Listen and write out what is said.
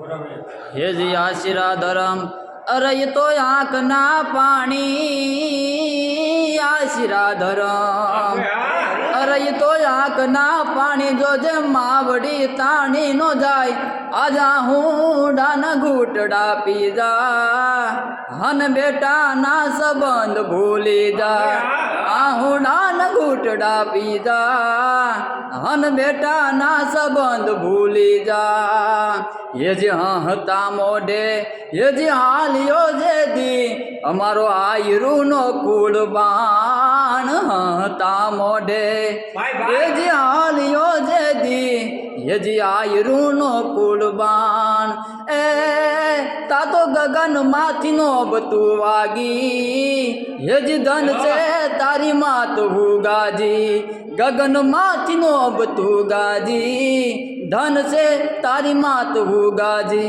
हे जी आशिरा धरम अरे ये तो आँख ना पानी आशिरा धरम अरे ये तो आँख ना पानी जो जे मावड़ी ताणी नो जाय आजा हूँ डाना घूटड़ा पी जा हन बेटा ना संबंध भूली जा आहू डान घूटड़ा पी जा हन बेटा ना संबंध भूली जा ये जी हाँ हता मोडे ये जी हालियो जे दी अमारो आयरू नो कुड़बान हता मोडे ये जी हालियो जे दी ये जी आयरू नो कुड़बान ए ता तो गगन माथी नो बतू वागी ये जी धन से तारी मात हुगाजी गगन माथी नो बतू गाजी धन से तारी मात हुगाजी।